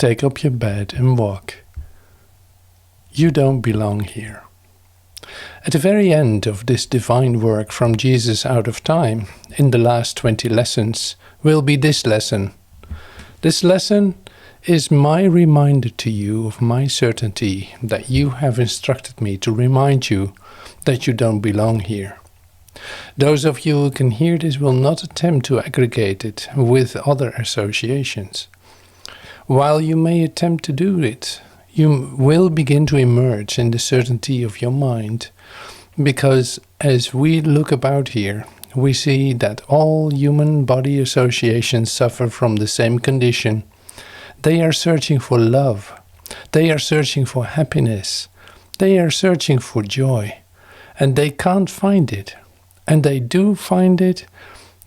Take up your bed and walk. You don't belong here. At the very end of this divine work from Jesus out of time, in the last 20 lessons, will be this lesson. This lesson is my reminder to you of my certainty that you have instructed me to remind you that you don't belong here. Those of you who can hear this will not attempt to aggregate it with other associations. While you may attempt to do it, you will begin to emerge in the certainty of your mind, because as we look about here, we see that all human body associations suffer from the same condition. They are searching for love. They are searching for happiness. They are searching for joy. And they can't find it. And they do find it.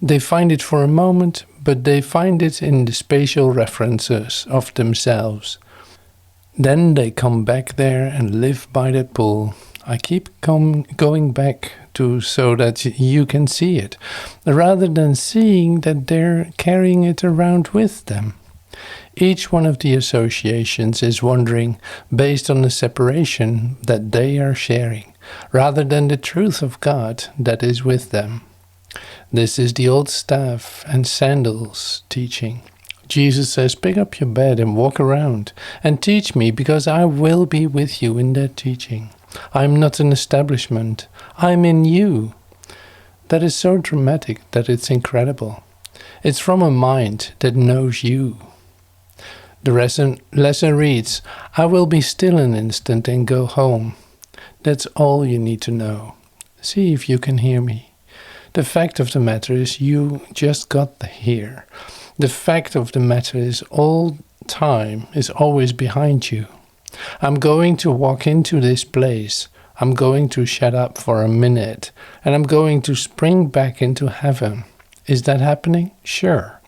They find it for a moment, but they find it in the spatial references of themselves. Then they come back there and live by that pool. I keep going back to so that you can see it, rather than seeing that they're carrying it around with them. Each one of the associations is wondering based on the separation that they are sharing, rather than the truth of God that is with them. This is the old staff and sandals teaching. Jesus says, pick up your bed and walk around and teach me, because I will be with you in that teaching. I'm not an establishment. I'm in you. That is so dramatic that it's incredible. It's from a mind that knows you. The lesson reads, I will be still an instant and go home. That's all you need to know. See if you can hear me. The fact of the matter is you just got here. The fact of the matter is all time is always behind you. I'm going to walk into this place. I'm going to shut up for a minute. And I'm going to spring back into heaven. Is that happening? Sure.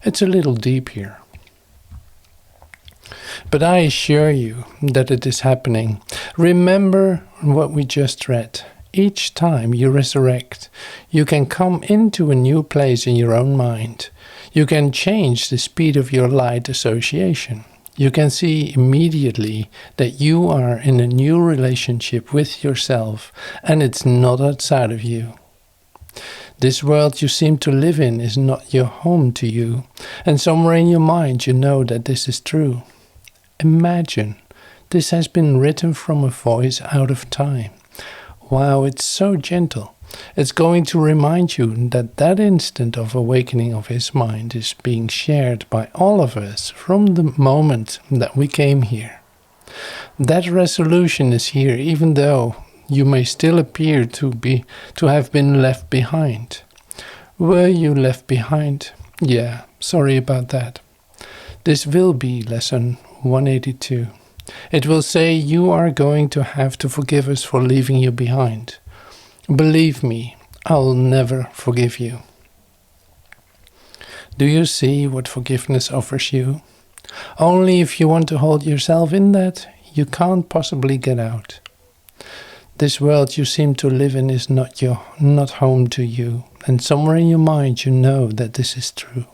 It's a little deep here. But I assure you that it is happening. Remember what we just read. Each time you resurrect, you can come into a new place in your own mind. You can change the speed of your light association. You can see immediately that you are in a new relationship with yourself, and it's not outside of you. This world you seem to live in is not your home to you, and somewhere in your mind you know that this is true. Imagine, this has been written from a voice out of time. Wow, it's so gentle. It's going to remind you that that instant of awakening of his mind is being shared by all of us from the moment that we came here. That resolution is here, even though you may still appear to have been left behind. Were you left behind? Yeah, sorry about that. This will be lesson 182. It will say you are going to have to forgive us for leaving you behind. Believe me, I'll never forgive you. Do you see what forgiveness offers you? Only if you want to hold yourself in that, you can't possibly get out. This world you seem to live in is not home to you, and somewhere in your mind you know that this is true.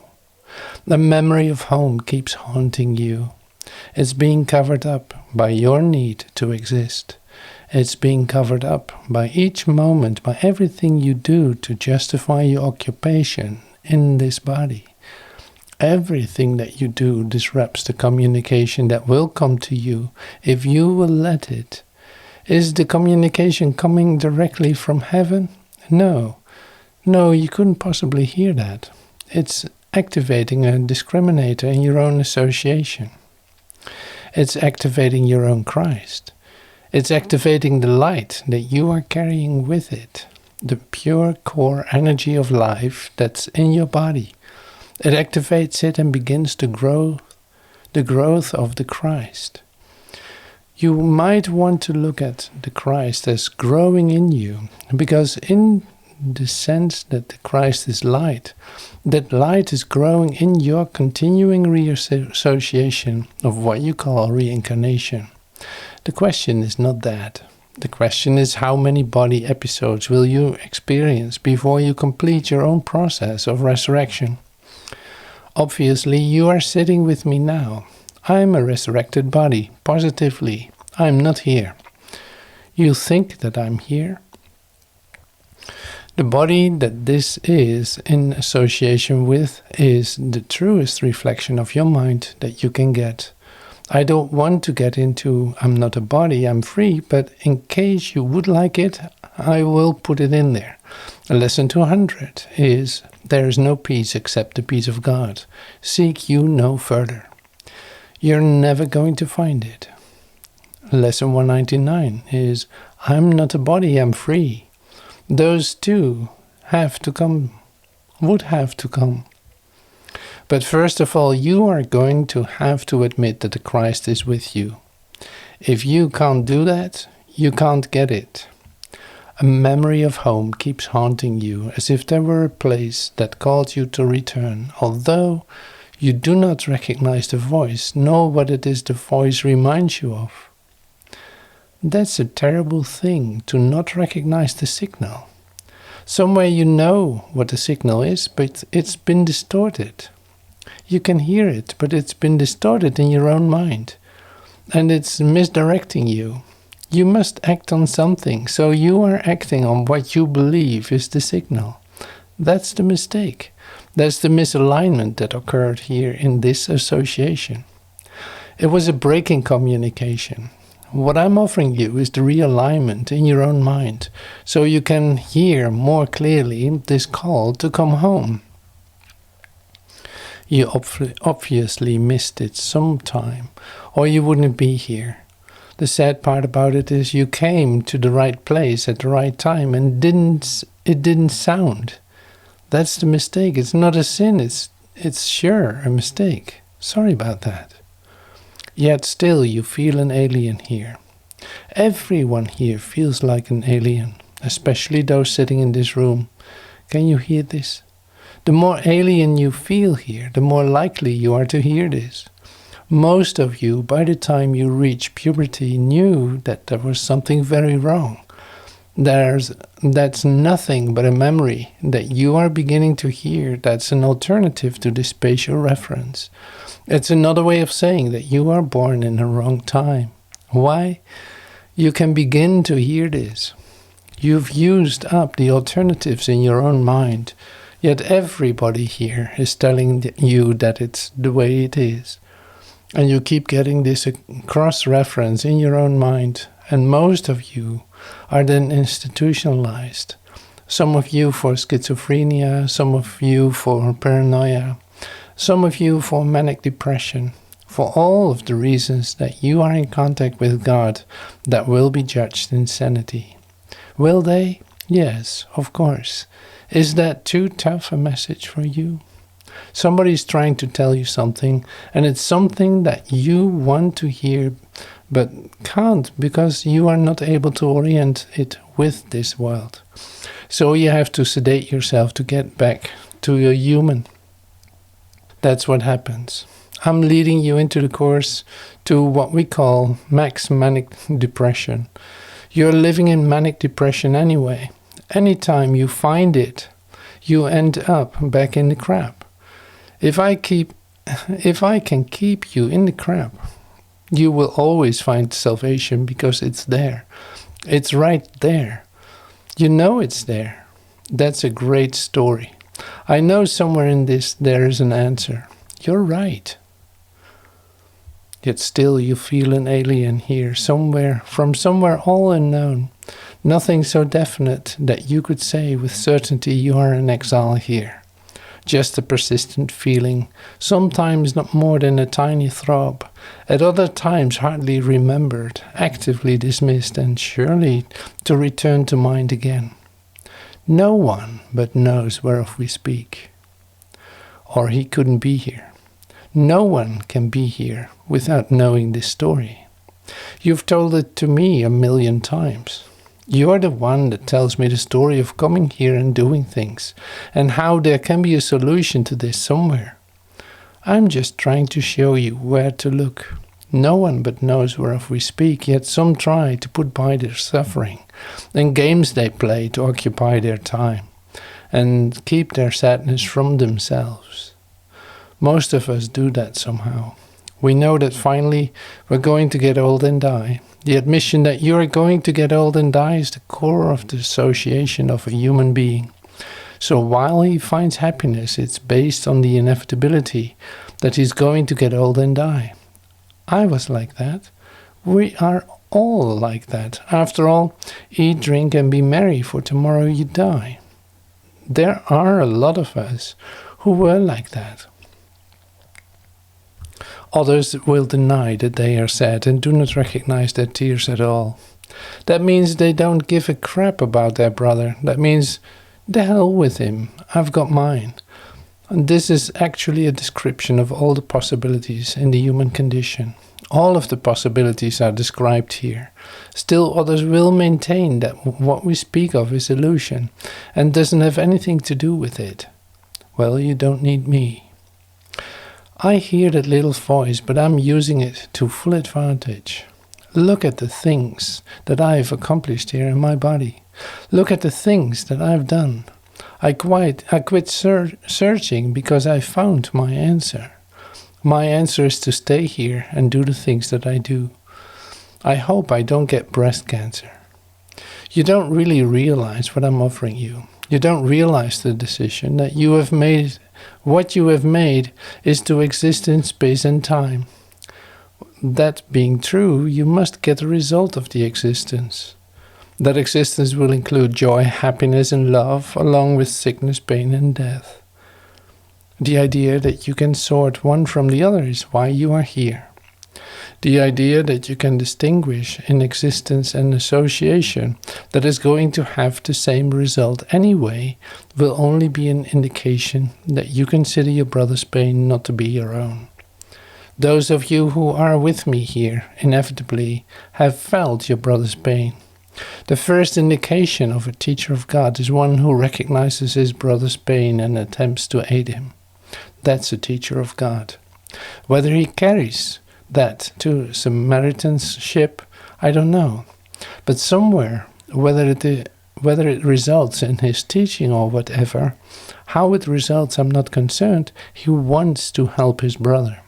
The memory of home keeps haunting you. It's being covered up by your need to exist. It's being covered up by each moment, by everything you do to justify your occupation in this body. Everything that you do disrupts the communication that will come to you if you will let it. Is the communication coming directly from heaven? No. No, you couldn't possibly hear that. It's activating a discriminator in your own association. It's activating your own Christ. It's activating the light that you are carrying with it, the pure core energy of life that's in your body. It activates it and begins to grow the growth of the Christ. You might want to look at the Christ as growing in you, because in the sense that the Christ is light, that light is growing in your continuing reassociation of what you call reincarnation. The question is not that. The question is how many body episodes will you experience before you complete your own process of resurrection. Obviously, you are sitting with me now. I'm a resurrected body, positively. I'm not here. You think that I'm here? The body that this is in association with is the truest reflection of your mind that you can get. I don't want to get into I'm not a body, I'm free, but in case you would like it, I will put it in there. Lesson 200 is there is no peace except the peace of God. Seek you no further. You're never going to find it. Lesson 199 is I'm not a body, I'm free. Those two would have to come. But first of all, you are going to have to admit that the Christ is with you. If you can't do that, you can't get it. A memory of home keeps haunting you as if there were a place that called you to return, although you do not recognize the voice, nor what it is the voice reminds you of. That's a terrible thing, to not recognize the signal. Somewhere you know what the signal is, but it's been distorted. You can hear it, but it's been distorted in your own mind. And it's misdirecting you. You must act on something, so you are acting on what you believe is the signal. That's the mistake. That's the misalignment that occurred here in this association. It was a break in communication. What I'm offering you is the realignment in your own mind, so you can hear more clearly this call to come home. You obviously missed it sometime, or you wouldn't be here. The sad part about it is you came to the right place at the right time and it didn't sound. That's the mistake. It's not a sin, it's sure a mistake. Sorry about that. Yet still you feel an alien here. Everyone here feels like an alien, especially those sitting in this room. Can you hear this? The more alien you feel here, the more likely you are to hear this. Most of you, by the time you reach puberty, knew that there was something very wrong. That's nothing but a memory that you are beginning to hear that's an alternative to the spatial reference. It's another way of saying that you are born in the wrong time. Why? You can begin to hear this. You've used up the alternatives in your own mind, yet everybody here is telling you that it's the way it is. And you keep getting this cross-reference in your own mind, and most of you are then institutionalized. Some of you for schizophrenia, some of you for paranoia, some of you for manic depression, for all of the reasons that you are in contact with God that will be judged insanity. Will they? Yes, of course. Is that too tough a message for you? Somebody's trying to tell you something, and it's something that you want to hear, but can't because you are not able to orient it with this world. So you have to sedate yourself to get back to your human. That's what happens. I'm leading you into the course to what we call max manic depression. You're living in manic depression anyway. Anytime you find it, you end up back in the crap. If I can keep you in the crap, you will always find salvation because it's there. It's right there. You know it's there. That's a great story. I know somewhere in this there is an answer. You're right. Yet still you feel an alien here, from somewhere all unknown. Nothing so definite that you could say with certainty you are in exile here. Just a persistent feeling, sometimes not more than a tiny throb, at other times hardly remembered, actively dismissed, and surely to return to mind again. No one but knows whereof we speak. Or he couldn't be here. No one can be here without knowing this story. You've told it to me 1,000,000 times. You're the one that tells me the story of coming here and doing things, and how there can be a solution to this somewhere. I'm just trying to show you where to look. No one but knows whereof we speak, yet some try to put by their suffering, and games they play to occupy their time, and keep their sadness from themselves. Most of us do that somehow. We know that finally we're going to get old and die. The admission that you're going to get old and die is the core of the association of a human being. So while he finds happiness, it's based on the inevitability that he's going to get old and die. I was like that. We are all like that. After all, eat, drink, and be merry, for tomorrow you die. There are a lot of us who were like that. Others will deny that they are sad and do not recognize their tears at all. That means they don't give a crap about their brother. That means, the hell with him, I've got mine. And this is actually a description of all the possibilities in the human condition. All of the possibilities are described here. Still others will maintain that what we speak of is illusion and doesn't have anything to do with it. Well, you don't need me. I hear that little voice, but I'm using it to full advantage. Look at the things that I've accomplished here in my body. Look at the things that I've done. I quit searching because I found my answer. My answer is to stay here and do the things that I do. I hope I don't get breast cancer. You don't really realize what I'm offering you. You don't realize the decision that you have made. What you have made is to exist in space and time. That being true, you must get a result of the existence. That existence will include joy, happiness, and love, along with sickness, pain, and death. The idea that you can sort one from the other is why you are here. The idea that you can distinguish in existence and association that is going to have the same result anyway will only be an indication that you consider your brother's pain not to be your own. Those of you who are with me here inevitably have felt your brother's pain. The first indication of a teacher of God is one who recognizes his brother's pain and attempts to aid him. That's a teacher of God. Whether he carries that to Samaritan's ship, I don't know. But somewhere, whether it results in his teaching or whatever, how it results I'm not concerned, he wants to help his brother.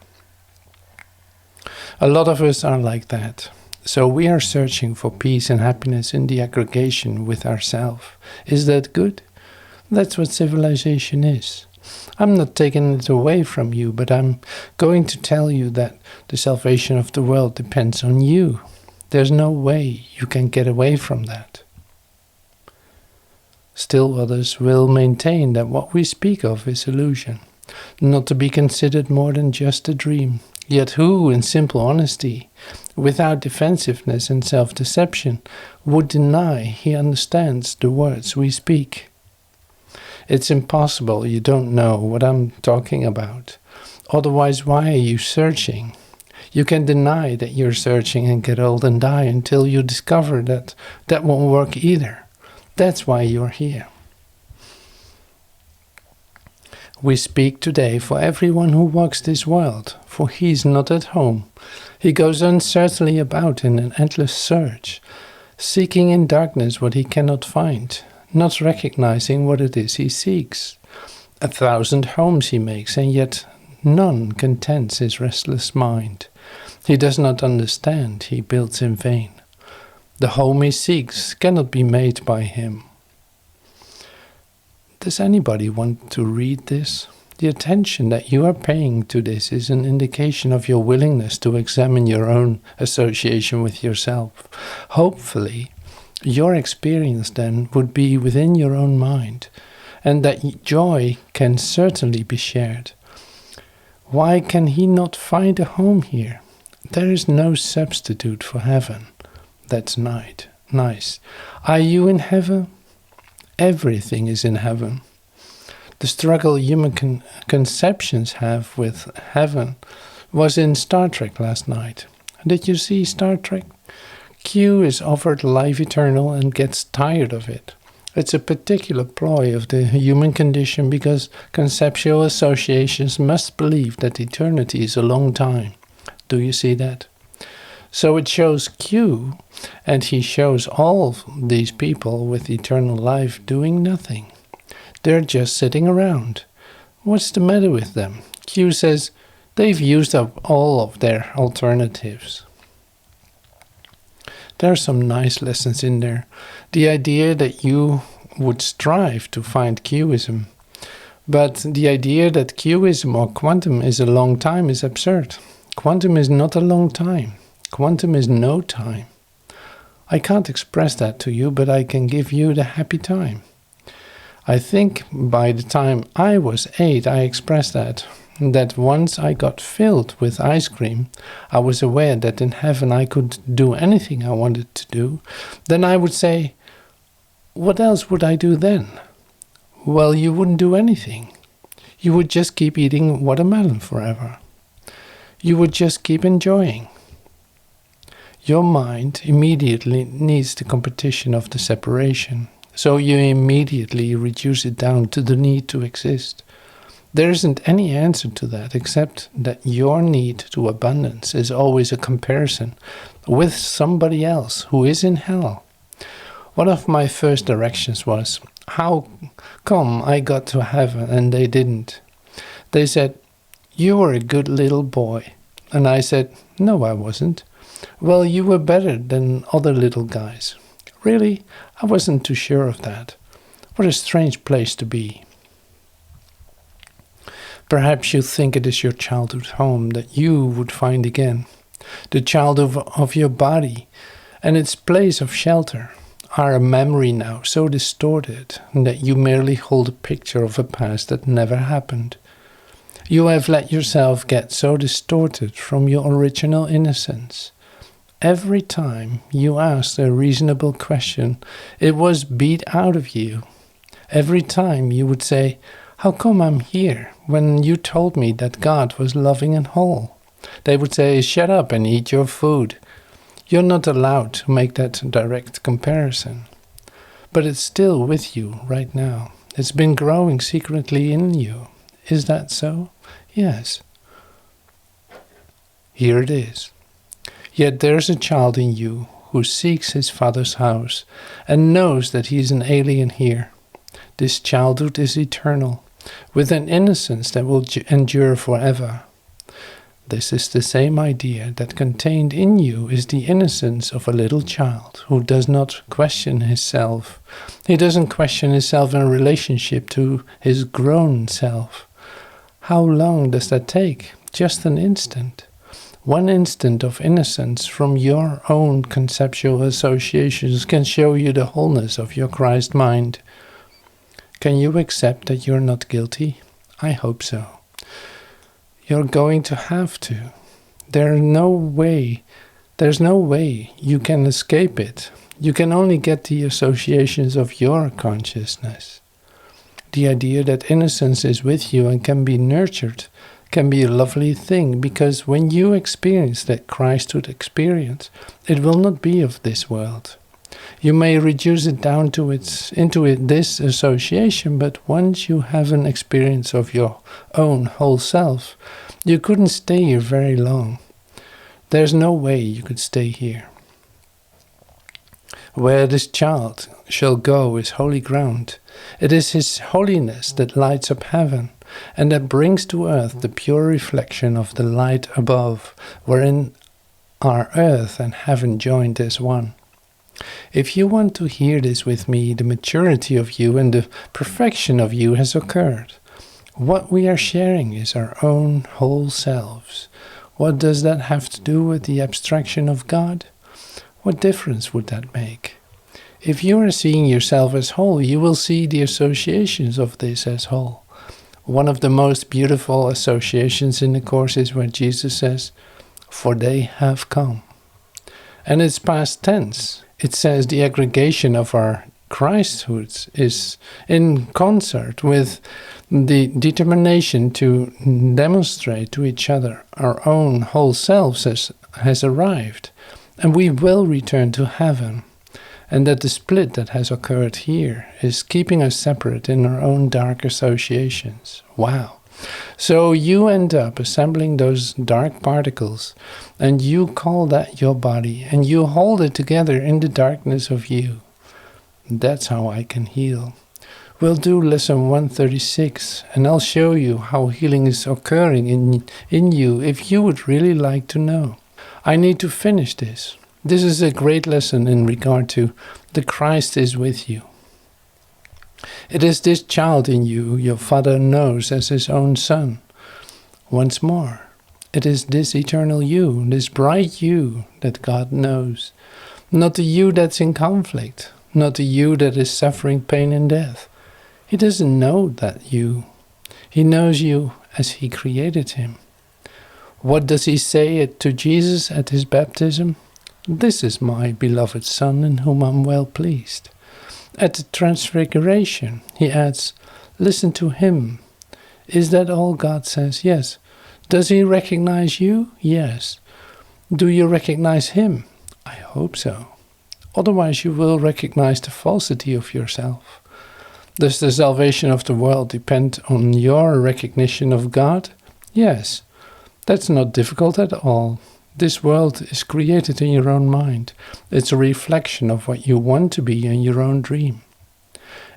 A lot of us are like that. So we are searching for peace and happiness in the aggregation with ourselves. Is that good? That's what civilization is. I'm not taking it away from you, but I'm going to tell you that the salvation of the world depends on you. There's no way you can get away from that. Still others will maintain that what we speak of is illusion, not to be considered more than just a dream. Yet who, in simple honesty, without defensiveness and self-deception, would deny he understands the words we speak? It's impossible you don't know what I'm talking about. Otherwise, why are you searching? You can deny that you're searching and get old and die until you discover that that won't work either. That's why you're here. We speak today for everyone who walks this world, for he's not at home. He goes uncertainly about in an endless search, seeking in darkness what he cannot find, not recognizing what it is he seeks. 1,000 homes he makes, and yet none contents his restless mind. He does not understand, he builds in vain. The home he seeks cannot be made by him. Does anybody want to read this? The attention that you are paying to this is an indication of your willingness to examine your own association with yourself. Hopefully, your experience then would be within your own mind, and that joy can certainly be shared. Why can he not find a home here? There is no substitute for heaven. That's nice. Are you in heaven? Everything is in heaven. The struggle human conceptions have with heaven was in Star Trek last night. Did you see Star Trek? Q is offered life eternal and gets tired of it. It's a particular ploy of the human condition because conceptual associations must believe that eternity is a long time. Do you see that? So it shows Q, and he shows all these people with eternal life doing nothing. They're just sitting around. What's the matter with them? Q says, They've used up all of their alternatives. There are some nice lessons in there. The idea that you would strive to find Qism, but the idea that Qism or quantum is a long time is absurd. Quantum is not a long time. Quantum is no time. I can't express that to you, but I can give you the happy time. I think by the time I was 8, I expressed that once I got filled with ice cream, I was aware that in heaven I could do anything I wanted to do. Then I would say, what else would I do then? Well, you wouldn't do anything. You would just keep eating watermelon forever. You would just keep enjoying. Your mind immediately needs the competition of the separation, so you immediately reduce it down to the need to exist. There isn't any answer to that except that your need to abundance is always a comparison with somebody else who is in hell. One of my first directions was, how come I got to heaven and they didn't? They said, you were a good little boy. And I said, no, I wasn't. Well, you were better than other little guys. Really? I wasn't too sure of that. What a strange place to be. Perhaps you think it is your childhood home that you would find again. The child of your body and its place of shelter are a memory now so distorted that you merely hold a picture of a past that never happened. You have let yourself get so distorted from your original innocence. Every time you asked a reasonable question, it was beat out of you. Every time you would say, how come I'm here, when you told me that God was loving and whole? They would say, shut up and eat your food. You're not allowed to make that direct comparison. But it's still with you right now. It's been growing secretly in you. Is that so? Yes. Here it is. Yet there's a child in you who seeks his father's house and knows that he is an alien here. This childhood is eternal, with an innocence that will endure forever. This is the same idea that contained in you is the innocence of a little child who does not question himself. He doesn't question himself in relationship to his grown self. How long does that take? Just an instant. One instant of innocence from your own conceptual associations can show you the wholeness of your Christ mind. Can you accept that you're not guilty? I hope so. You're going to have to. There's no way you can escape it. You can only get the associations of your consciousness. The idea that innocence is with you and can be nurtured can be a lovely thing, because when you experience that Christhood experience, it will not be of this world. You may reduce it down to this association, but once you have an experience of your own whole self, you couldn't stay here very long. There's no way you could stay here. Where this child shall go is holy ground. It is his holiness that lights up heaven, and that brings to earth the pure reflection of the light above, wherein are earth and heaven joined as one. If you want to hear this with me, the maturity of you and the perfection of you has occurred. What we are sharing is our own whole selves. What does that have to do with the abstraction of God? What difference would that make? If you are seeing yourself as whole, you will see the associations of this as whole. One of the most beautiful associations in the Course is where Jesus says, "For they have come." And it's past tense. It says the aggregation of our Christhoods is in concert with the determination to demonstrate to each other our own whole selves has arrived, and we will return to heaven, and that the split that has occurred here is keeping us separate in our own dark associations. Wow. So you end up assembling those dark particles, and you call that your body, and you hold it together in the darkness of you. That's how I can heal. We'll do lesson 136, and I'll show you how healing is occurring in you if you would really like to know. I need to finish this. This is a great lesson in regard to the Christ is with you. It is this child in you your Father knows as his own Son. Once more, it is this eternal you, this bright you that God knows. Not the you that's in conflict, not the you that is suffering pain and death. He doesn't know that you. He knows you as he created him. What does he say to Jesus at his baptism? This is my beloved Son in whom I'm well pleased. At the Transfiguration, he adds, listen to him. Is that all God says? Yes. Does he recognize you? Yes. Do you recognize him? I hope so. Otherwise you will recognize the falsity of yourself. Does the salvation of the world depend on your recognition of God? Yes. That's not difficult at all. This world is created in your own mind. It's a reflection of what you want to be in your own dream.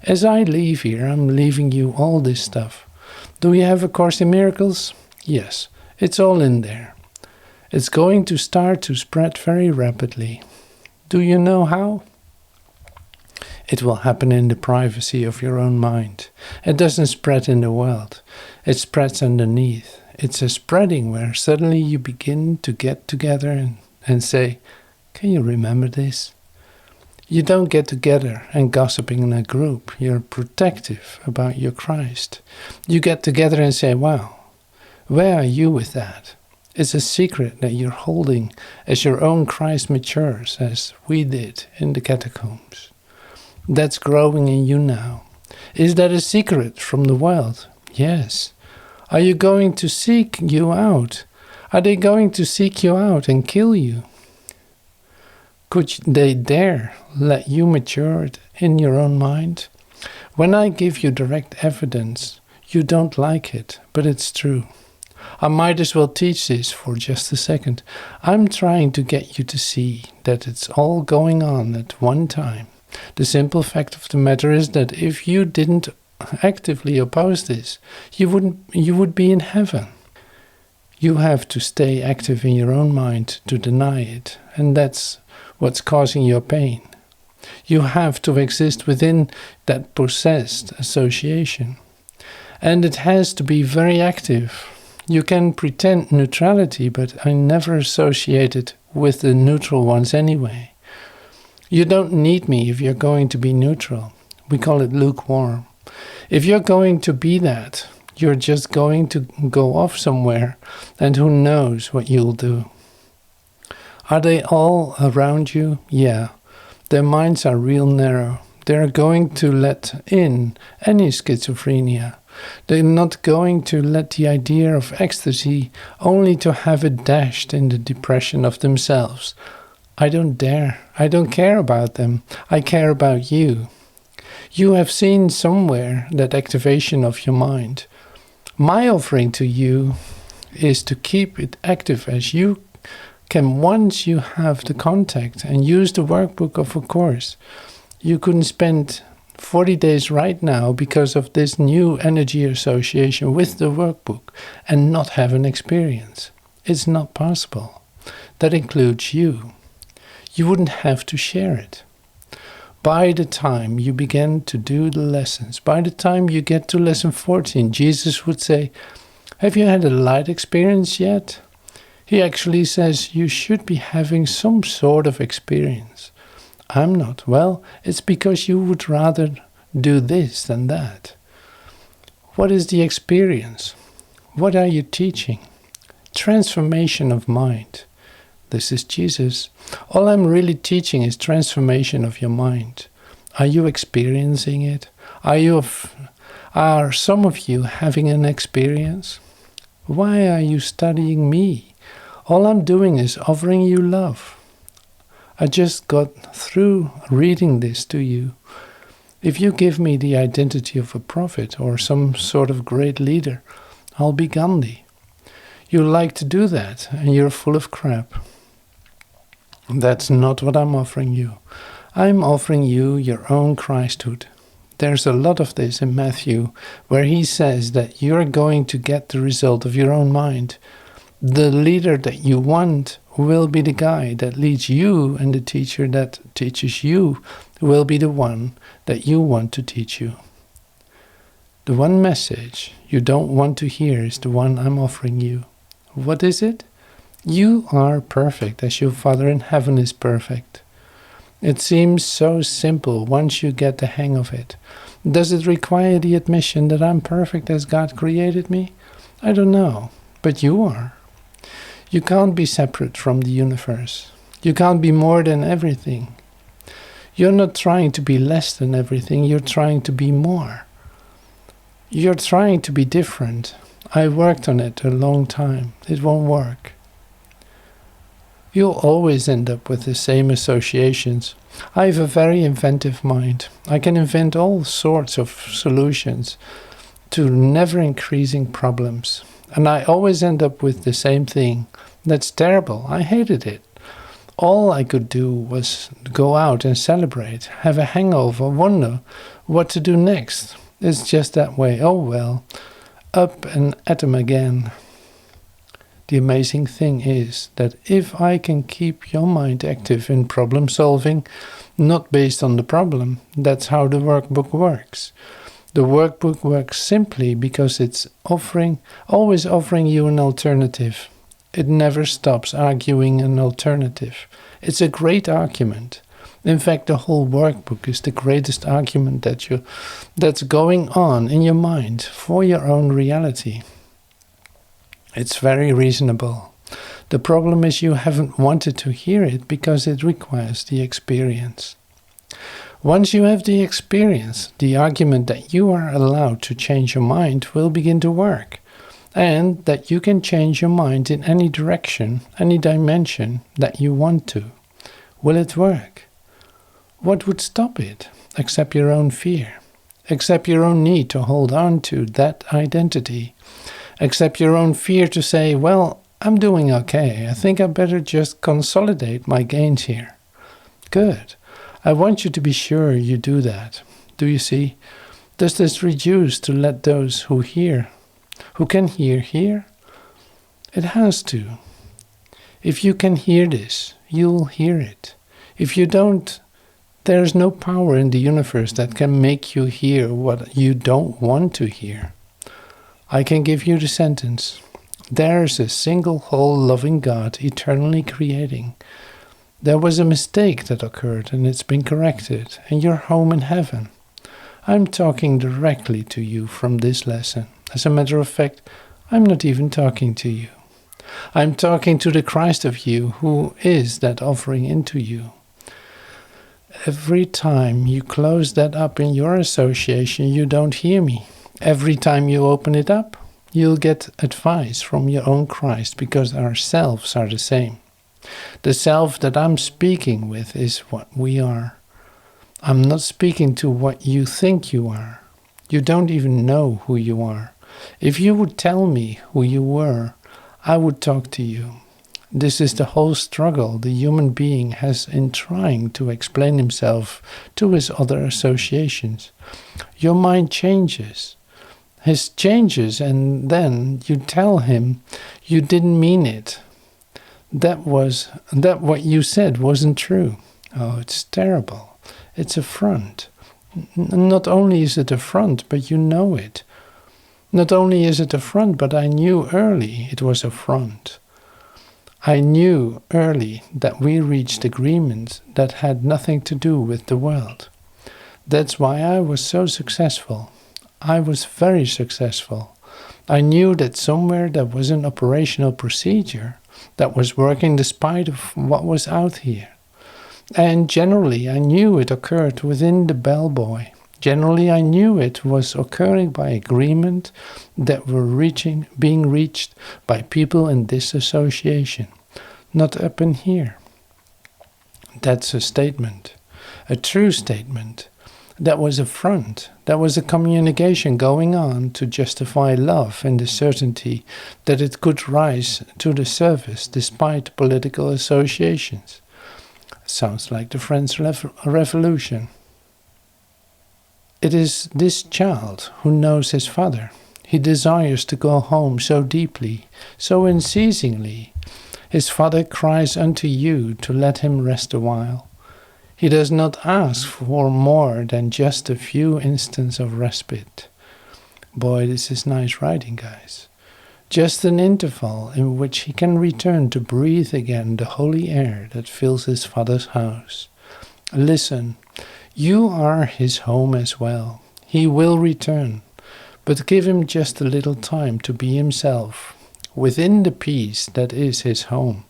As I leave here, I'm leaving you all this stuff. Do you have A Course in Miracles? Yes, it's all in there. It's going to start to spread very rapidly. Do you know how? It will happen in the privacy of your own mind. It doesn't spread in the world. It spreads underneath. It's a spreading where suddenly you begin to get together and say, can you remember this? You don't get together and gossiping in a group. You're protective about your Christ. You get together and say, wow, where are you with that? It's a secret that you're holding as your own Christ matures, as we did in the catacombs. That's growing in you now. Is that a secret from the world? Yes. Are you going to seek you out? Are they going to seek you out and kill you? Could they dare let you mature in your own mind? When I give you direct evidence, you don't like it, but it's true. I might as well teach this for just a second. I'm trying to get you to see that it's all going on at one time. The simple fact of the matter is that if you didn't actively oppose this, you would be in heaven. You have to stay active in your own mind to deny it, and that's what's causing your pain. You have to exist within that possessed association, and it has to be very active. You can pretend neutrality, but I never associate it with the neutral ones anyway. You don't need me if you're going to be neutral. We call it lukewarm. If you're going to be that, you're just going to go off somewhere, and who knows what you'll do. Are they all around you? Yeah. Their minds are real narrow. They're going to let in any schizophrenia. They're not going to let the idea of ecstasy only to have it dashed in the depression of themselves. I don't dare. I don't care about them. I care about you. You have seen somewhere that activation of your mind. My offering to you is to keep it active as you can once you have the contact and use the workbook of A Course. You couldn't spend 40 days right now because of this new energy association with the workbook and not have an experience. It's not possible. That includes you. You wouldn't have to share it. By the time you begin to do the lessons, by the time you get to lesson 14, Jesus would say, have you had a light experience yet? He actually says you should be having some sort of experience. I'm not. Well, it's because you would rather do this than that. What is the experience? What are you teaching? Transformation of mind. This is Jesus. All I'm really teaching is transformation of your mind. Are you experiencing it? Are some of you having an experience? Why are you studying me? All I'm doing is offering you love. I just got through reading this to you. If you give me the identity of a prophet or some sort of great leader, I'll be Gandhi. You like to do that, and you're full of crap. That's not what I'm offering you. I'm offering you your own Christhood. There's a lot of this in Matthew, where he says that you're going to get the result of your own mind. The leader that you want will be the guy that leads you, and the teacher that teaches you will be the one that you want to teach you. The one message you don't want to hear is the one I'm offering you. What is it? You are perfect as your Father in heaven is perfect. It seems so simple once you get the hang of it. Does it require the admission that I'm perfect as God created me? I don't know, but you are. You can't be separate from the universe. You can't be more than everything. You're not trying to be less than everything, you're trying to be more. You're trying to be different. I worked on it a long time. It won't work. You'll always end up with the same associations. I have a very inventive mind. I can invent all sorts of solutions to never-increasing problems. And I always end up with the same thing. That's terrible. I hated it. All I could do was go out and celebrate, have a hangover, wonder what to do next. It's just that way. Oh well, up and at 'em again. The amazing thing is that if I can keep your mind active in problem solving, not based on the problem, that's how the workbook works. The workbook works simply because it's always offering you an alternative. It never stops arguing an alternative. It's a great argument. In fact, the whole workbook is the greatest argument that's going on in your mind for your own reality. It's very reasonable. The problem is you haven't wanted to hear it because it requires the experience. Once you have the experience, the argument that you are allowed to change your mind will begin to work, and that you can change your mind in any direction, any dimension that you want to. Will it work? What would stop it, except your own fear, except your own need to hold on to that identity, except your own fear to say, well, I'm doing okay, I think I better just consolidate my gains here. Good. I want you to be sure you do that. Do you see? Does this reduce to let those who can hear? It has to. If you can hear this, you'll hear it. If you don't, there is no power in the universe that can make you hear what you don't want to hear. I can give you the sentence. There is a single whole loving God eternally creating. There was a mistake that occurred and it's been corrected, and you're home in heaven. I'm talking directly to you from this lesson. As a matter of fact, I'm not even talking to you. I'm talking to the Christ of you who is that offering into you. Every time you close that up in your association, you don't hear me. Every time you open it up, you'll get advice from your own Christ, because our selves are the same. The self that I'm speaking with is what we are. I'm not speaking to what you think you are. You don't even know who you are. If you would tell me who you were, I would talk to you. This is the whole struggle the human being has in trying to explain himself to his other associations. Your mind changes. His changes, and then you tell him you didn't mean it. That what you said wasn't true. Oh, it's terrible. It's a front. Not only is it a front, but you know it. Not only is it a front, but I knew early it was a front. I knew early that we reached agreements that had nothing to do with the world. That's why I was so successful. I was very successful. I knew that somewhere there was an operational procedure that was working despite of what was out here. And generally I knew it occurred within the bellboy. Generally I knew it was occurring by agreement that were being reached by people in this association, not up in here. That's a statement, a true statement. That was a front. That was a communication going on to justify love and the certainty that it could rise to the surface despite political associations. Sounds like the French Revolution. It is this child who knows his father. He desires to go home so deeply, so unceasingly. His father cries unto you to let him rest a while. He does not ask for more than just a few instants of respite. Boy, this is nice writing, guys. Just an interval in which he can return to breathe again the holy air that fills his father's house. Listen, you are his home as well. He will return, but give him just a little time to be himself, within the peace that is his home,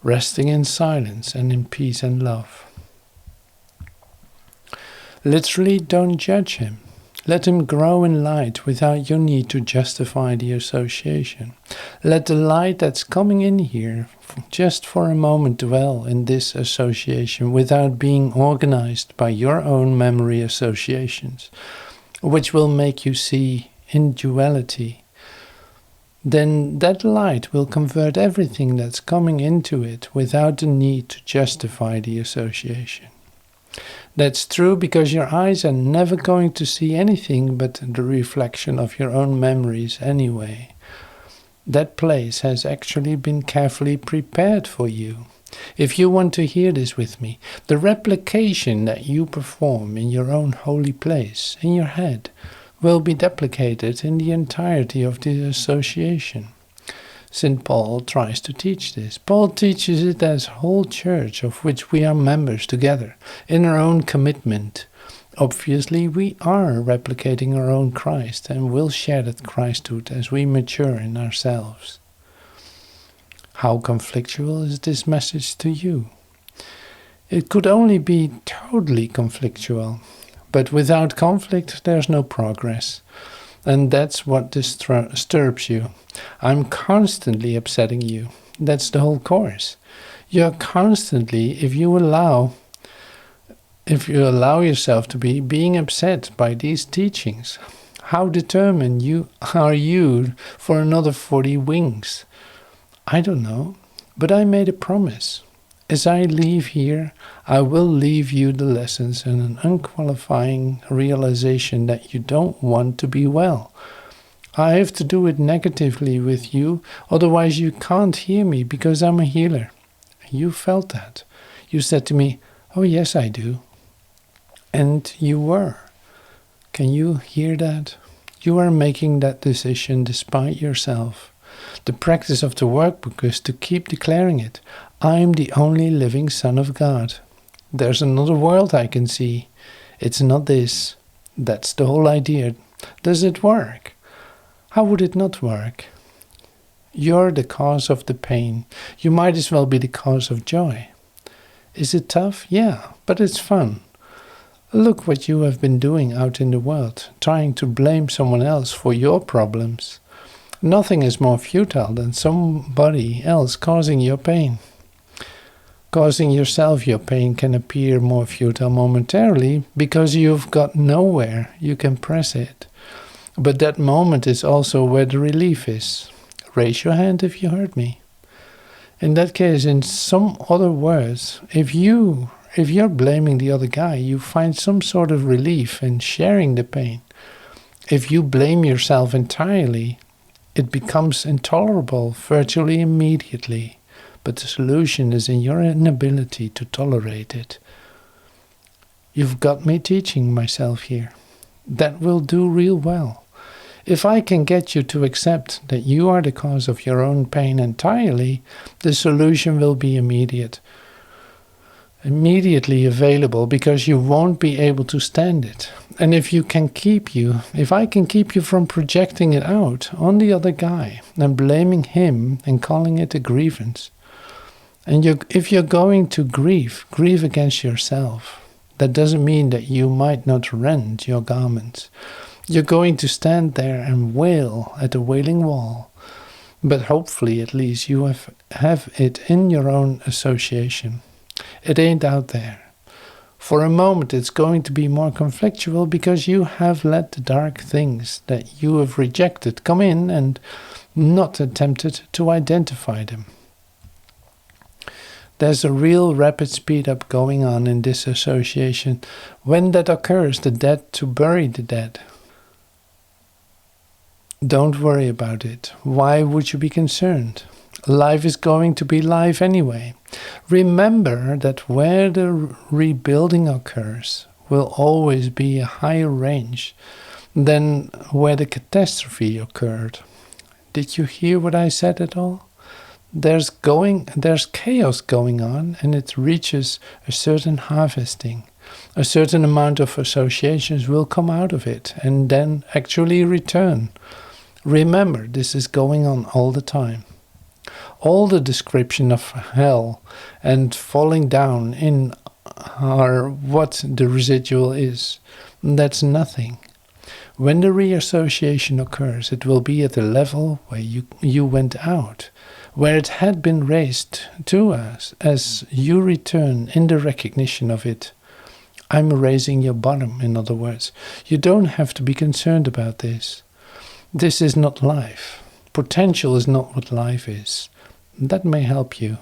resting in silence and in peace and love. Literally, don't judge him. Let him grow in light without your need to justify the association. Let the light that's coming in here just for a moment dwell in this association without being organized by your own memory associations, which will make you see in duality. Then that light will convert everything that's coming into it without the need to justify the association. That's true because your eyes are never going to see anything but the reflection of your own memories anyway. That place has actually been carefully prepared for you. If you want to hear this with me, the replication that you perform in your own holy place, in your head, will be duplicated in the entirety of the association. St. Paul tries to teach this. Paul teaches it as whole church of which we are members together, in our own commitment. Obviously, we are replicating our own Christ and will share that Christhood as we mature in ourselves. How conflictual is this message to you? It could only be totally conflictual, but without conflict there's no progress. And that's what disturbs you. I'm constantly upsetting you. That's the whole course. You're constantly, if you allow yourself to be being upset by these teachings, how determined are you for another 40 wings? I don't know, but I made a promise. As I leave here, I will leave you the lessons and an unqualifying realization that you don't want to be well. I have to do it negatively with you, otherwise you can't hear me because I'm a healer. You felt that. You said to me, oh yes I do. And you were. Can you hear that? You are making that decision despite yourself. The practice of the workbook is to keep declaring it. I'm the only living Son of God. There's another world I can see. It's not this. That's the whole idea. Does it work? How would it not work? You're the cause of the pain. You might as well be the cause of joy. Is it tough? Yeah, but it's fun. Look what you have been doing out in the world, trying to blame someone else for your problems. Nothing is more futile than somebody else causing your pain. Causing yourself your pain can appear more futile momentarily because you've got nowhere you can press it. But that moment is also where the relief is. Raise your hand if you heard me. In that case, in some other words, if you're blaming the other guy, you find some sort of relief in sharing the pain. If you blame yourself entirely, it becomes intolerable virtually immediately. But the solution is in your inability to tolerate it. You've got me teaching myself here. That will do real well. If I can get you to accept that you are the cause of your own pain entirely, the solution will be immediately available because you won't be able to stand it. And if I can keep you from projecting it out on the other guy and blaming him and calling it a grievance, and if you're going to grieve against yourself. That doesn't mean that you might not rend your garments. You're going to stand there and wail at the wailing wall. But hopefully at least you have it in your own association. It ain't out there. For a moment it's going to be more conflictual because you have let the dark things that you have rejected come in and not attempted to identify them. There's a real rapid speed up going on in this association. When that occurs, the dead to bury the dead. Don't worry about it. Why would you be concerned? Life is going to be life anyway. Remember that where the rebuilding occurs will always be a higher range than where the catastrophe occurred. Did you hear what I said at all? There's chaos going on, and it reaches a certain harvesting. A certain amount of associations will come out of it and then actually return. Remember, this is going on all the time. All the description of hell and falling down in are what the residual is. That's nothing. When the reassociation occurs, it will be at the level where you went out, where it had been raised to us as you return in the recognition of it. I'm raising your bottom, in other words. You don't have to be concerned about this. This is not life. Potential is not what life is. That may help you.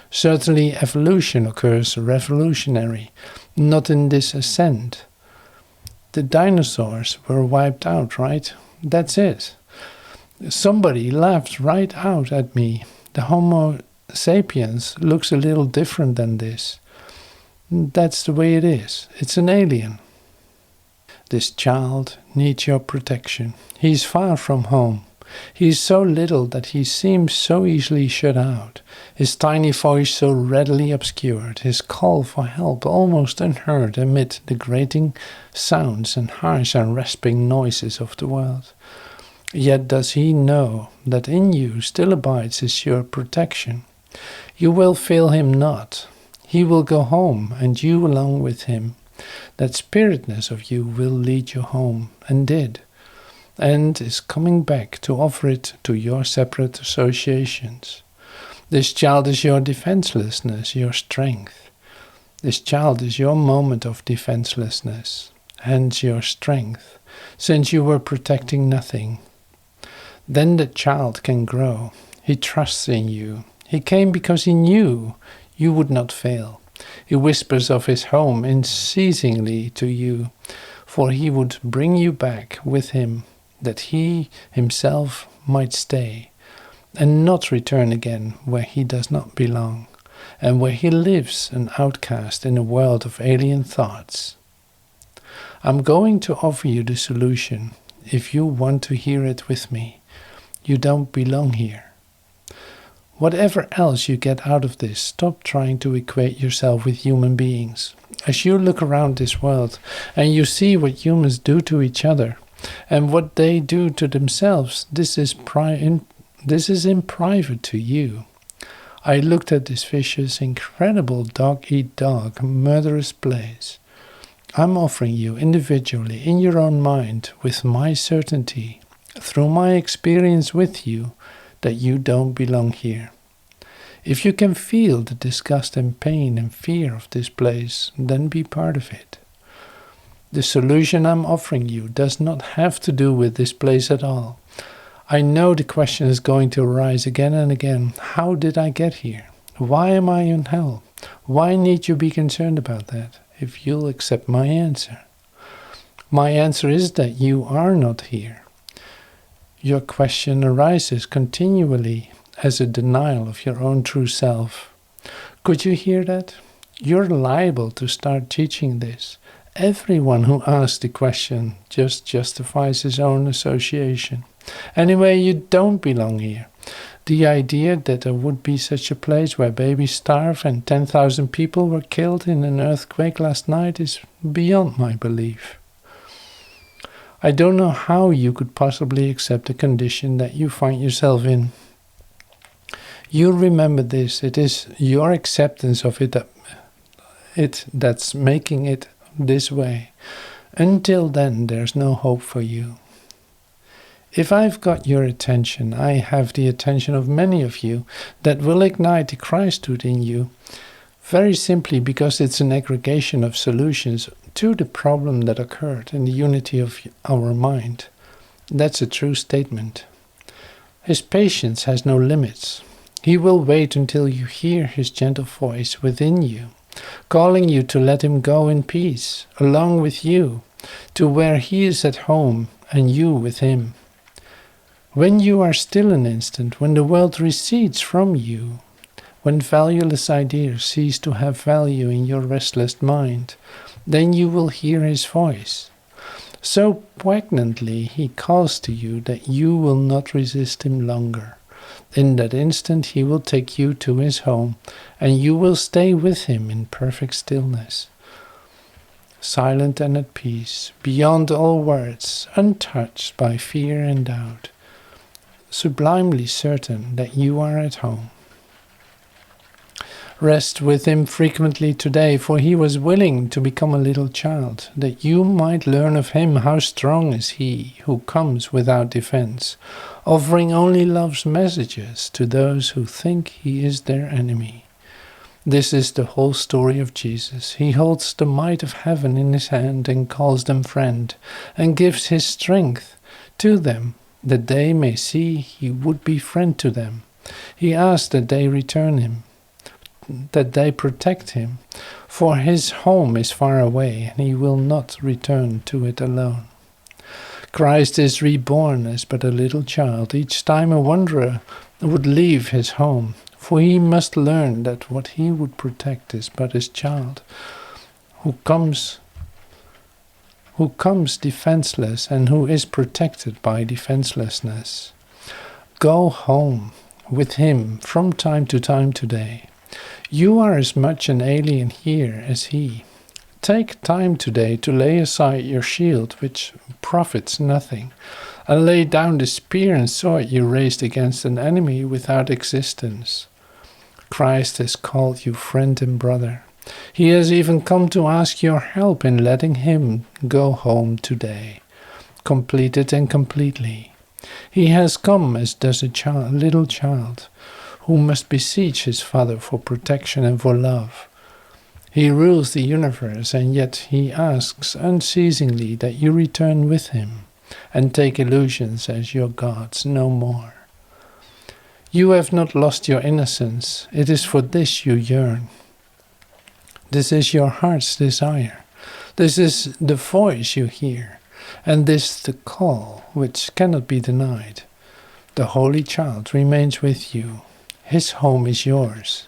Certainly evolution occurs revolutionary, not in this ascent. The dinosaurs were wiped out, right? That's it. Somebody laughed right out at me. The Homo sapiens looks a little different than this. That's the way it is. It's an alien. This child needs your protection. He's far from home. He is so little that he seems so easily shut out, his tiny voice so readily obscured, his call for help almost unheard amid the grating sounds and harsh and rasping noises of the world. Yet does he know that in you still abides his sure protection. You will fail him not. He will go home, and you along with him. That spiritness of you will lead you home, and did, and is coming back to offer it to your separate associations. This child is your defenselessness, your strength. This child is your moment of defenselessness, hence your strength, since you were protecting nothing. Then the child can grow. He trusts in you. He came because he knew you would not fail. He whispers of his home unceasingly to you, for he would bring you back with him, that he himself might stay, and not return again where he does not belong, and where he lives an outcast in a world of alien thoughts. I'm going to offer you the solution, if you want to hear it with me. You don't belong here. Whatever else you get out of this, stop trying to equate yourself with human beings. As you look around this world and you see what humans do to each other and what they do to themselves, this is in private to you. I looked at this vicious, incredible dog-eat-dog, murderous place. I'm offering you individually, in your own mind, with my certainty, through my experience with you, that you don't belong here. If you can feel the disgust and pain and fear of this place, then be part of it. The solution I'm offering you does not have to do with this place at all. I know the question is going to arise again and again. How did I get here? Why am I in hell? Why need you be concerned about that, if you'll accept my answer? My answer is that you are not here. Your question arises continually as a denial of your own true self. Could you hear that? You're liable to start teaching this. Everyone who asks the question just justifies his own association. Anyway, you don't belong here. The idea that there would be such a place where babies starve and 10,000 people were killed in an earthquake last night is beyond my belief. I don't know how you could possibly accept the condition that you find yourself in. You remember this. It is your acceptance of it that's making it this way. Until then, there's no hope for you. If I've got your attention, I have the attention of many of you that will ignite the Christhood in you, very simply because it's an aggregation of solutions to the problem that occurred in the unity of our mind. That's a true statement. His patience has no limits. He will wait until you hear his gentle voice within you, calling you to let him go in peace, along with you, to where he is at home and you with him. When you are still an instant, when the world recedes from you, when valueless ideas cease to have value in your restless mind, then you will hear his voice. So poignantly he calls to you that you will not resist him longer. In that instant he will take you to his home, and you will stay with him in perfect stillness. Silent and at peace, beyond all words, untouched by fear and doubt, sublimely certain that you are at home. Rest with him frequently today, for he was willing to become a little child, that you might learn of him how strong is he who comes without defense, offering only love's messages to those who think he is their enemy. This is the whole story of Jesus. He holds the might of heaven in his hand and calls them friend, and gives his strength to them, that they may see he would be friend to them. He asks that they return him, that they protect him, for his home is far away, and he will not return to it alone. Christ is reborn as but a little child. Each time a wanderer would leave his home, for he must learn that what he would protect is but his child, who comes defenseless and who is protected by defenselessness. Go home with him from time to time today. You are as much an alien here as he. Take time today to lay aside your shield, which profits nothing, and lay down the spear and sword you raised against an enemy without existence. Christ has called you friend and brother. He has even come to ask your help in letting him go home today, completed and completely. He has come as does a little child, who must beseech his Father for protection and for love. He rules the universe, and yet he asks unceasingly that you return with him, and take illusions as your gods no more. You have not lost your innocence. It is for this you yearn. This is your heart's desire. This is the voice you hear, and this the call which cannot be denied. The Holy Child remains with you. His home is yours.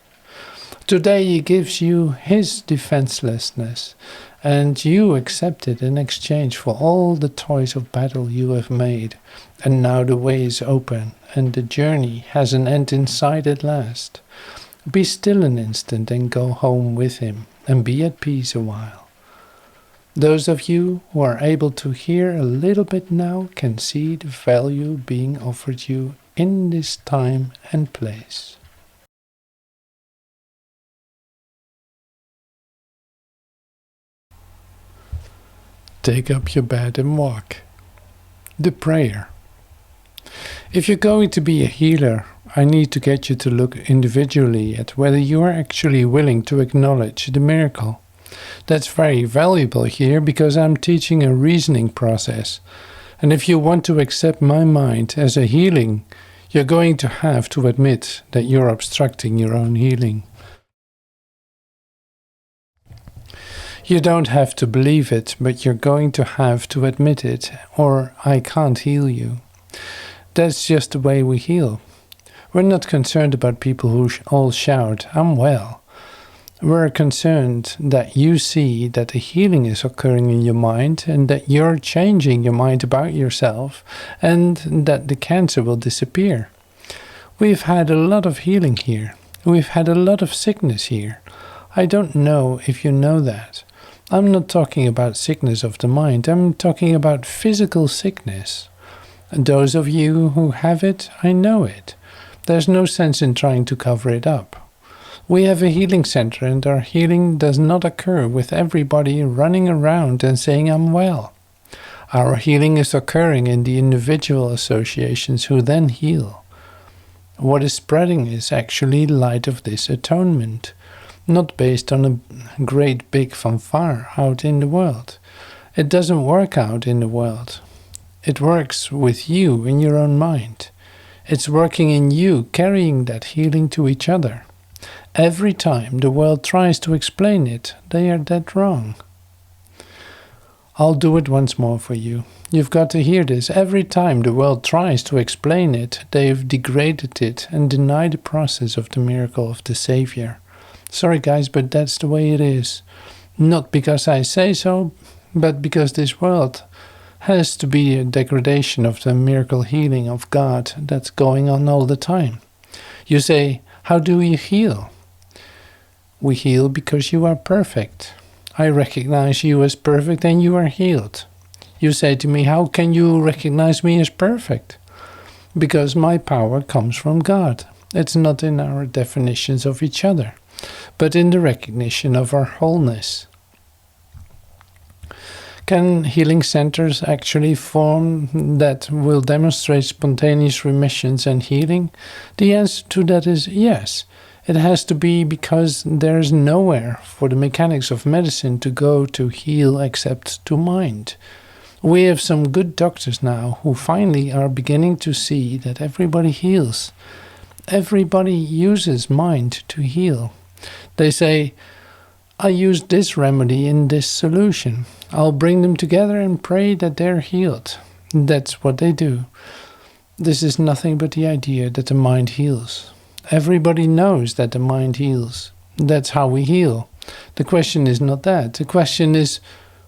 Today he gives you his defenselessness, and you accept it in exchange for all the toys of battle you have made. And now the way is open, and the journey has an end in sight at last. Be still an instant and go home with him, and be at peace a while. Those of you who are able to hear a little bit now can see the value being offered you in this time and place. Take up your bed and walk. The prayer. If you're going to be a healer, I need to get you to look individually at whether you are actually willing to acknowledge the miracle. That's very valuable here because I'm teaching a reasoning process. And if you want to accept my mind as a healing, you're going to have to admit that you're obstructing your own healing. You don't have to believe it, but you're going to have to admit it, or I can't heal you. That's just the way we heal. We're not concerned about people who all shout, "I'm well." We're concerned that you see that a healing is occurring in your mind and that you're changing your mind about yourself and that the cancer will disappear. We've had a lot of healing here. We've had a lot of sickness here. I don't know if you know that. I'm not talking about sickness of the mind. I'm talking about physical sickness. And those of you who have it, I know it. There's no sense in trying to cover it up. We have a healing center, and our healing does not occur with everybody running around and saying, "I'm well." Our healing is occurring in the individual associations who then heal. What is spreading is actually light of this atonement, not based on a great big fanfare out in the world. It doesn't work out in the world. It works with you in your own mind. It's working in you, carrying that healing to each other. Every time the world tries to explain it, they are dead wrong. I'll do it once more for you. You've got to hear this. Every time the world tries to explain it, they've degraded it and denied the process of the miracle of the Savior. Sorry guys, but that's the way it is. Not because I say so, but because this world has to be a degradation of the miracle healing of God that's going on all the time. You say, how do you heal? We heal because you are perfect. I recognize you as perfect and you are healed. You say to me, how can you recognize me as perfect? Because my power comes from God. It's not in our definitions of each other, but in the recognition of our wholeness. Can healing centers actually form that will demonstrate spontaneous remissions and healing? The answer to that is yes. It has to be because there is nowhere for the mechanics of medicine to go to heal except to mind. We have some good doctors now who finally are beginning to see that everybody heals. Everybody uses mind to heal. They say, I use this remedy in this solution. I'll bring them together and pray that they're healed. That's what they do. This is nothing but the idea that the mind heals. Everybody knows that the mind heals. That's how we heal. The question is not that. The question is,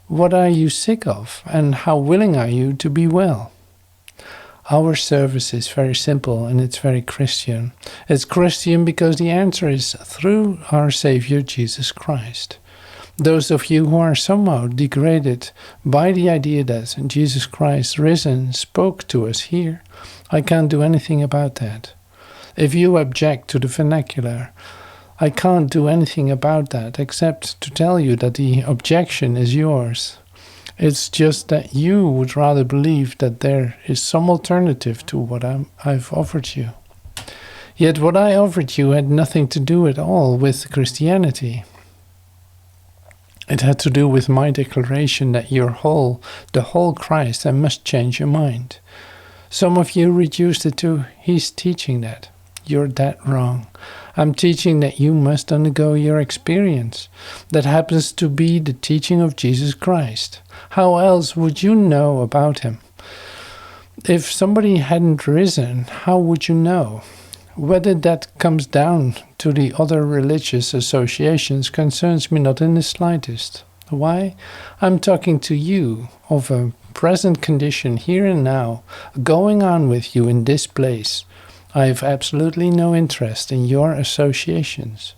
what are you sick of, and how willing are you to be well? Our service is very simple and it's very Christian. It's Christian because the answer is through our Savior Jesus Christ. Those of you who are somehow degraded by the idea that Jesus Christ risen spoke to us here, I can't do anything about that. If you object to the vernacular, I can't do anything about that except to tell you that the objection is yours. It's just that you would rather believe that there is some alternative to what I've offered you. Yet what I offered you had nothing to do at all with Christianity. It had to do with my declaration that you're whole, the whole Christ, and must change your mind. Some of you reduced it to, he's teaching that. You're that wrong. I'm teaching that you must undergo your experience. That happens to be the teaching of Jesus Christ. How else would you know about him? If somebody hadn't risen, how would you know? Whether that comes down to the other religious associations concerns me not in the slightest. Why? I'm talking to you of a present condition here and now, going on with you in this place. I have absolutely no interest in your associations.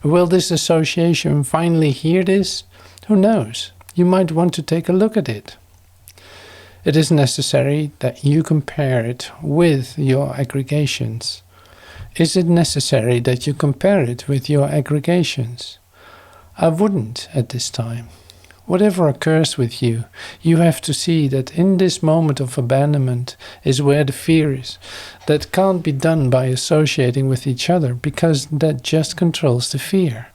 Will this association finally hear this? Who knows? You might want to take a look at it. It is necessary that you compare it with your aggregations. Is it necessary that you compare it with your aggregations? I wouldn't at this time. Whatever occurs with you, you have to see that in this moment of abandonment is where the fear is. That can't be done by associating with each other, because that just controls the fear.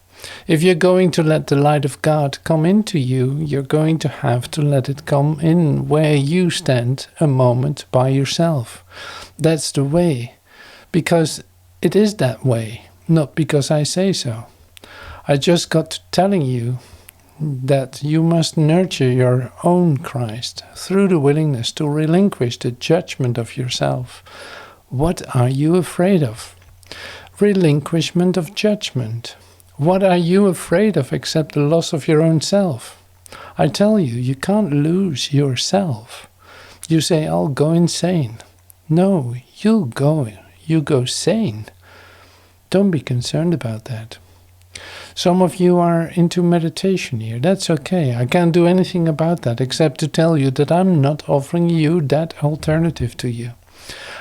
If you're going to let the light of God come into you, you're going to have to let it come in where you stand a moment by yourself. That's the way, because it is that way, not because I say so. I just got to telling you that you must nurture your own Christ through the willingness to relinquish the judgment of yourself. What are you afraid of? Relinquishment of judgment. What are you afraid of except the loss of your own self? I tell you, you can't lose yourself. You say, I'll go insane. No, you go sane. Don't be concerned about that. Some of you are into meditation here. That's okay. I can't do anything about that except to tell you that I'm not offering you that alternative to you.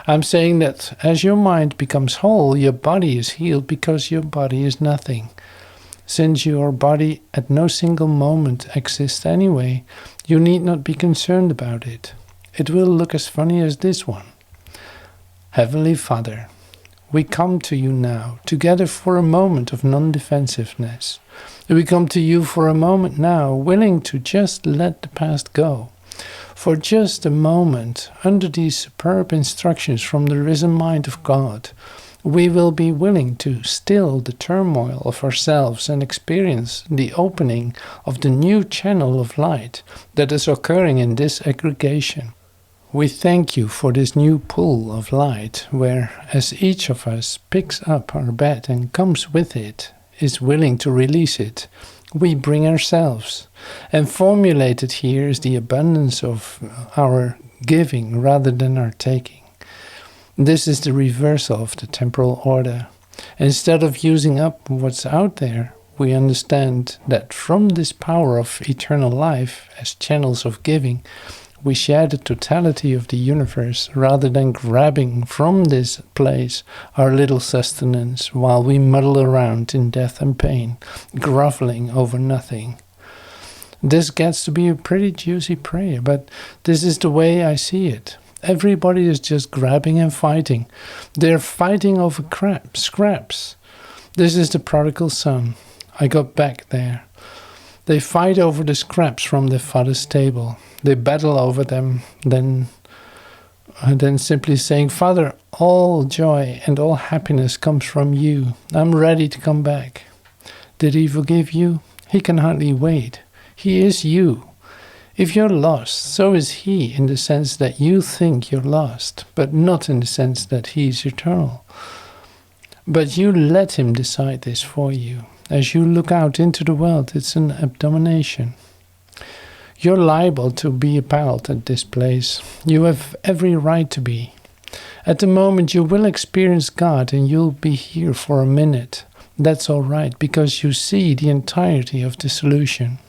I'm saying that as your mind becomes whole, your body is healed because your body is nothing. Since your body at no single moment exists anyway, you need not be concerned about it. It will look as funny as this one. Heavenly Father, we come to you now, together for a moment of non-defensiveness. We come to you for a moment now, willing to just let the past go. For just a moment, under these superb instructions from the risen mind of God, we will be willing to still the turmoil of ourselves and experience the opening of the new channel of light that is occurring in this aggregation. We thank you for this new pool of light where, as each of us picks up our bat and comes with it, is willing to release it, we bring ourselves. And formulated here is the abundance of our giving rather than our taking. This is the reversal of the temporal order. Instead of using up what's out there, we understand that from this power of eternal life as channels of giving, we share the totality of the universe rather than grabbing from this place our little sustenance while we muddle around in death and pain, groveling over nothing. This gets to be a pretty juicy prayer, but this is the way I see it. Everybody is just grabbing and fighting. They're fighting over scraps. This is the prodigal son. I got back there. They fight over the scraps from their father's table. They battle over them, then simply saying, Father, all joy and all happiness comes from you. I'm ready to come back. Did he forgive you? He can hardly wait. He is you. If you're lost, so is he in the sense that you think you're lost, but not in the sense that he's eternal. But you let him decide this for you. As you look out into the world, it's an abomination. You're liable to be appalled at this place. You have every right to be. At the moment you will experience God and you'll be here for a minute. That's all right, because you see the entirety of the solution.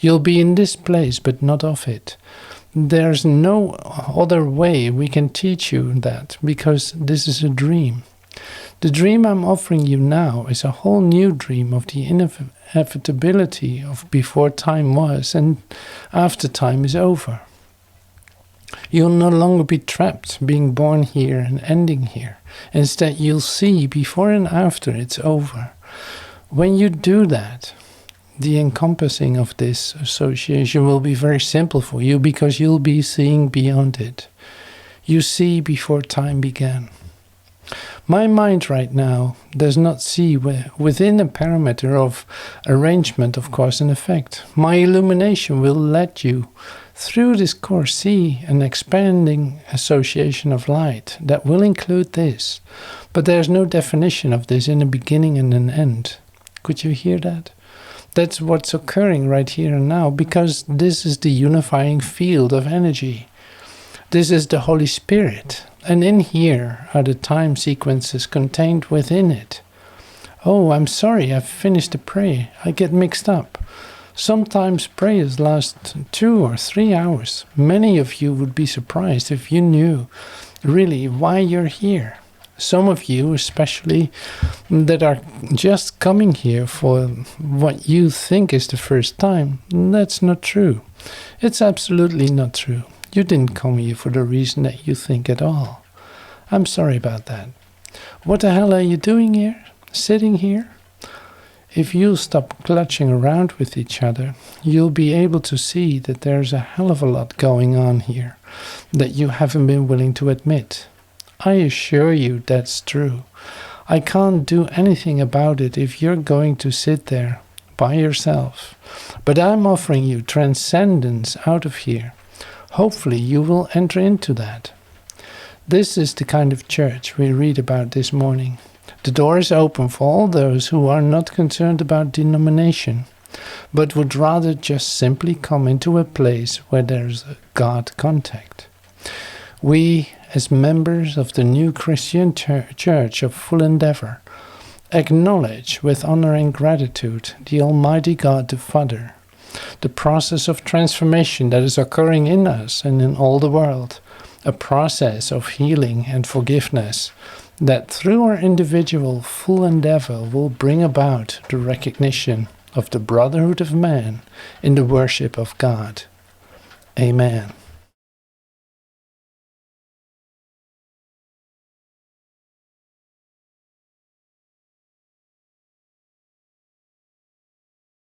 You'll be in this place, but not of it. There's no other way we can teach you that, because this is a dream. The dream I'm offering you now is a whole new dream of the inevitability of before time was and after time is over. You'll no longer be trapped, being born here and ending here. Instead, you'll see before and after it's over. When you do that, the encompassing of this association will be very simple for you because you'll be seeing beyond it. You see before time began. My mind right now does not see within a parameter of arrangement of cause and effect. My illumination will let you, through this course, see an expanding association of light that will include this. But there's no definition of this in a beginning and an end. Could you hear that? That's what's occurring right here and now, because this is the unifying field of energy. This is the Holy Spirit. And in here are the time sequences contained within it. Oh, I'm sorry, I've finished the prayer. I get mixed up. Sometimes prayers last 2 or 3 hours. Many of you would be surprised if you knew really why you're here. Some of you, especially, that are just coming here for what you think is the first time, that's not true. It's absolutely not true. You didn't come here for the reason that you think at all. I'm sorry about that. What the hell are you doing here? Sitting here? If you'll stop clutching around with each other, you'll be able to see that there's a hell of a lot going on here that you haven't been willing to admit. I assure you that's true. I can't do anything about it if you're going to sit there by yourself. But I'm offering you transcendence out of here. Hopefully you will enter into that. This is the kind of church we read about this morning. The door is open for all those who are not concerned about denomination, but would rather just simply come into a place where there's a God contact. We, as members of the new Christian Church of Full Endeavor, acknowledge with honor and gratitude the Almighty God the Father, the process of transformation that is occurring in us and in all the world, a process of healing and forgiveness that through our individual full endeavor will bring about the recognition of the brotherhood of man in the worship of God. Amen.